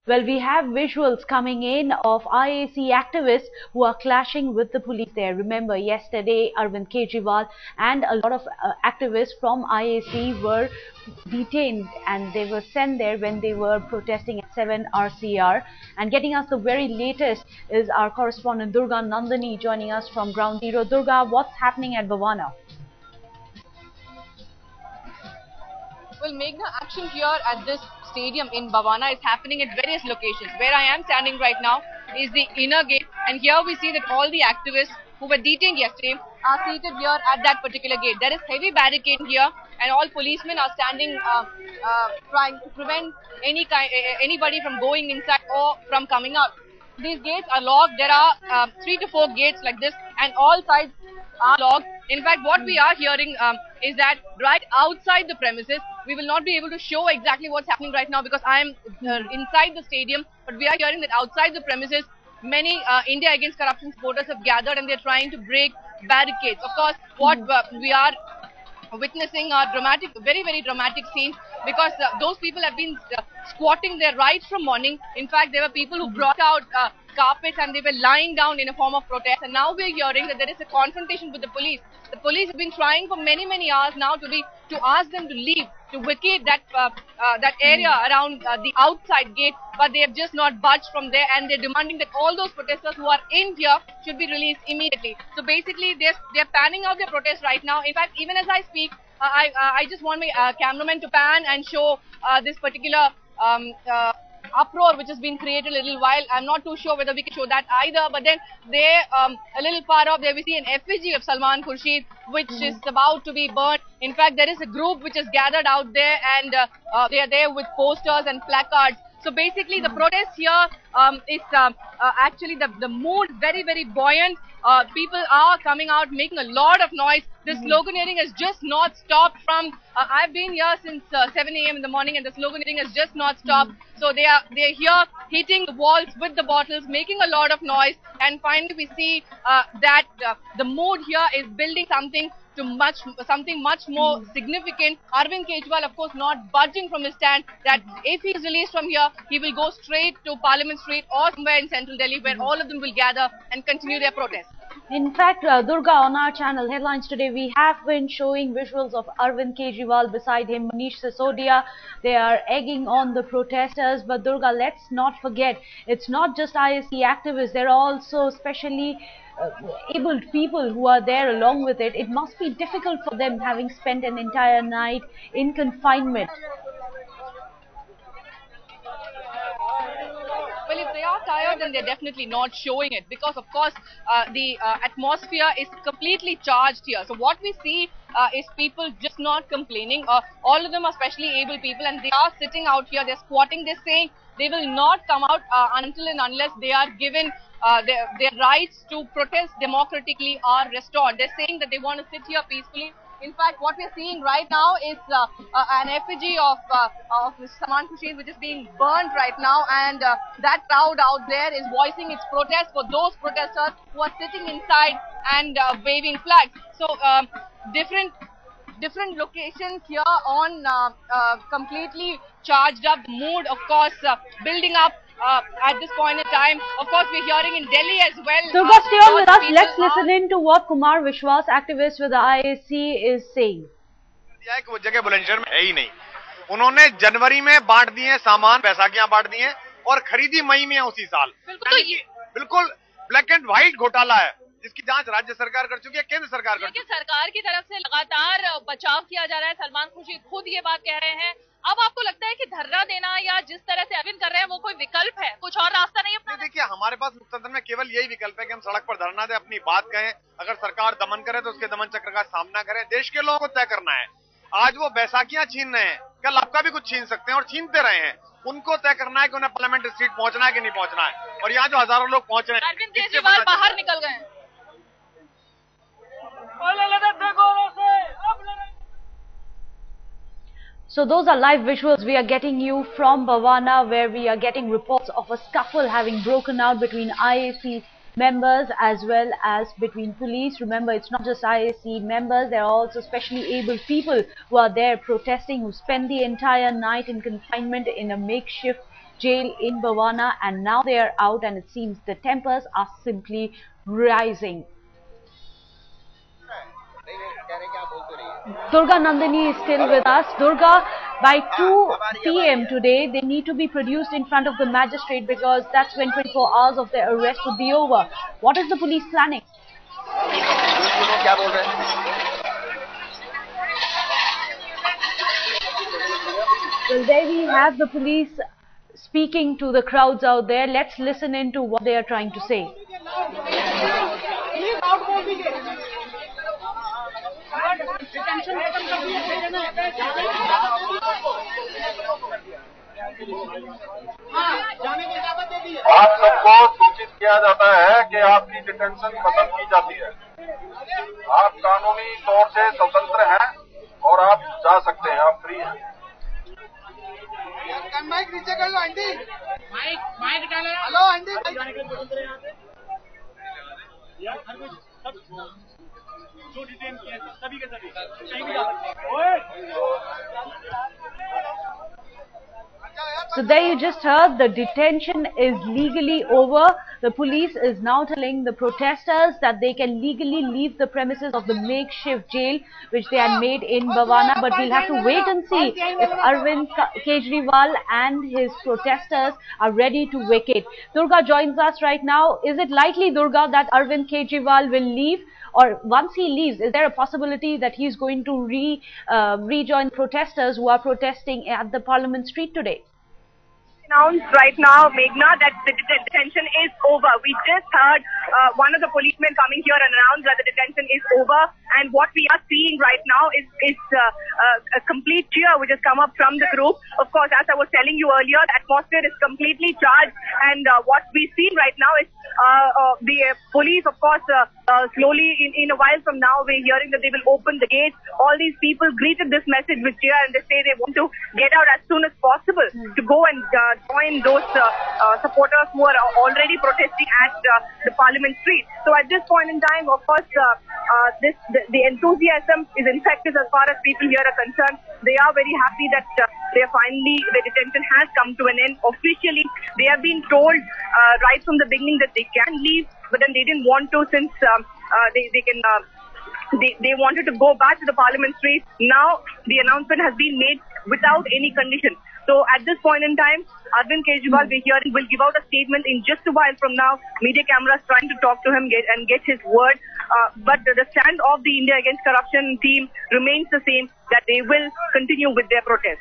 Well, we have visuals coming in of IAC activists who are clashing with the police there. Remember, yesterday, Arvind Kejriwal and a lot of activists from IAC were detained and they were sent there when they were protesting at 7 RCR. And getting us the very latest is our correspondent Durga Nandani joining us from Ground Zero. Durga, what's happening at Bhavana? Well, Meghna, action here at this stadium in Bhavana is happening at various locations. Where I am standing right now is the inner gate, and here we see that all the activists who were detained yesterday are seated here at that particular gate. There is heavy barricade here, and all policemen are standing trying to prevent anybody from going inside or from coming out. These gates are locked. There are 3 to 4 gates like this, and all sides are locked. In fact, what we are hearing is that right outside the premises, we will not be able to show exactly what's happening right now because I am inside the stadium, but we are hearing that outside the premises, many India Against Corruption supporters have gathered and they're trying to break barricades. Of course, what we are witnessing a dramatic, very, very dramatic scene because those people have been squatting there right from morning. In fact, there were people who brought out carpets and they were lying down in a form of protest, and now we're hearing that there is a confrontation with the police. The police have been trying for many, many hours now to ask them to leave, to vacate that that area around the outside gate, but they have just not budged from there, and they're demanding that all those protesters who are in here should be released immediately. So basically, they're panning out their protest right now. In fact, even as I speak, I just want my cameraman to pan and show this particular uproar which has been created a little while. I'm not too sure whether we can show that either, but then there a little far off there we see an effigy of Salman Khurshid which is about to be burnt. In fact, there is a group which is gathered out there, and they are there with posters and placards. So basically the protest here is actually the mood very, very buoyant. People are coming out making a lot of noise. The sloganeering has just not stopped from I've been here since 7 a.m. in the morning, and the sloganeering has just not stopped. So they're here hitting the walls with the bottles, making a lot of noise, and finally we see that the mood here is building something much more significant. Arvind Kejriwal, of course, not budging from his stand that if he is released from here, he will go straight to Parliament Street or somewhere in central Delhi where all of them will gather and continue their protest. In fact, Durga, on our channel Headlines Today, we have been showing visuals of Arvind Kejriwal, beside him Manish Sisodia. They are egging on the protesters. But Durga, let's not forget, it's not just IAC activists. There are also specially abled people who are there along with it. It must be difficult for them, having spent an entire night in confinement. Well, if they are tired, then they're definitely not showing it because, of course, the atmosphere is completely charged here. So what we see is people just not complaining. All of them are specially able people, and they are sitting out here. They're squatting. They're saying they will not come out until and unless they are given their rights to protest democratically are restored. They're saying that they want to sit here peacefully. In fact, what we're seeing right now is an effigy of Salman Khurshid which is being burned right now, and that crowd out there is voicing its protest for those protesters who are sitting inside and waving flags. So different locations here on completely charged up. The mood, of course, building up at this point in time. Of course, we're hearing in Delhi as well. Durga, stay on with us. Let's listen in to what Kumar Vishwas, activist with the IAC, is saying. वो जगह बुलंदशहर में है ही नहीं. उन्होंने जनवरी में बांट दिए सामान, बैसाखियां बांट दिए और खरीदी मई में उसी साल. बिल्कुल ब्लैक एंड व्हाइट घोटाला है जिसकी जांच राज्य सरकार कर चुकी है, केंद्र सरकार कर चुकी है. सरकार की तरफ से लगातार बचाव किया जा रहा है. सलमान खुर्शीद खुद ये बात कह रहे हैं. अब आपको लगता है कि धरना देना या जिस तरह से अरविंद कर रहे हैं वो कोई विकल्प है, कुछ और रास्ता नहीं है? देखिए, हमारे पास लोकतंत्र में केवल यही विकल्प है कि हम सड़क पर धरना दें, अपनी बात कहें. अगर सरकार दमन करे तो उसके दमन चक्र का सामना करें. देश के लोगों को तय करना है. आज वो बैसाखियां छीन रहे हैं, कल आपका भी कुछ छीन सकते हैं और छीनते रहे हैं. उनको तय करना है कि उन्हें पार्लियामेंट स्ट्रीट पहुंचना है कि नहीं पहुंचना है. और यहाँ जो हजारों लोग पहुंच रहे हैं, अरविंद केजरीवाल बाहर निकल गए. So those are live visuals we are getting you from Bhavana, where we are getting reports of a scuffle having broken out between IAC members as well as between police. Remember, it's not just IAC members, there are also specially abled people who are there protesting, who spend the entire night in confinement in a makeshift jail in Bhavana, and now they are out, and it seems the tempers are simply rising. Durga Nandini is still with us. Durga, by 2 p.m. today, they need to be produced in front of the magistrate because that's when 24 hours of their arrest would be over. What is the police planning? Well, there we have the police speaking to the crowds out there. Let's listen in to what they are trying to say. आप सबको सूचित किया जाता है कि आपकी detention खत्म की जाती है। आप कानूनी तौर से स्वतंत्र हैं और आप जा सकते हैं, आप फ्री हैं। माइक नीचे कर लो आंटी, माइक डालो। हेलो आंटी, जो डिटेन किए सभी के सभी कहीं भी जा सकते हैं। So there you just heard, the detention is legally over. The police is now telling the protesters that they can legally leave the premises of the makeshift jail which they had made in Bhavana. But we'll have to wait and see if Arvind Kejriwal and his protesters are ready to vacate. Durga joins us right now. Is it likely, Durga, that Arvind Kejriwal will leave? Or once he leaves, is there a possibility that he's going to rejoin protesters who are protesting at the Parliament Street today? Announced right now, Meghna, that the detention is over. We just heard one of the policemen coming here and announce that the detention is over. And what we are seeing right now is a complete cheer which has come up from the group. Of course, as I was telling you earlier, the atmosphere is completely charged. And what we see right now is the police, of course, slowly in a while from now, we're hearing that they will open the gates. All these people greeted this message with cheer, and they say they want to get out as soon as possible to go and join those supporters who are already protesting at the Parliament Street. So at this point in time, of course, the enthusiasm is infectious as far as people here are concerned. They are very happy that the detention has come to an end. Officially, they have been told right from the beginning that they can leave, but then they didn't want to since they wanted to go back to the Parliament Street. Now the announcement has been made without any condition. So at this point in time, Arvind Kejriwal will give out a statement in just a while from now. Media cameras trying to talk to him and get his word. But the stand of the India Against Corruption team remains the same, that they will continue with their protest.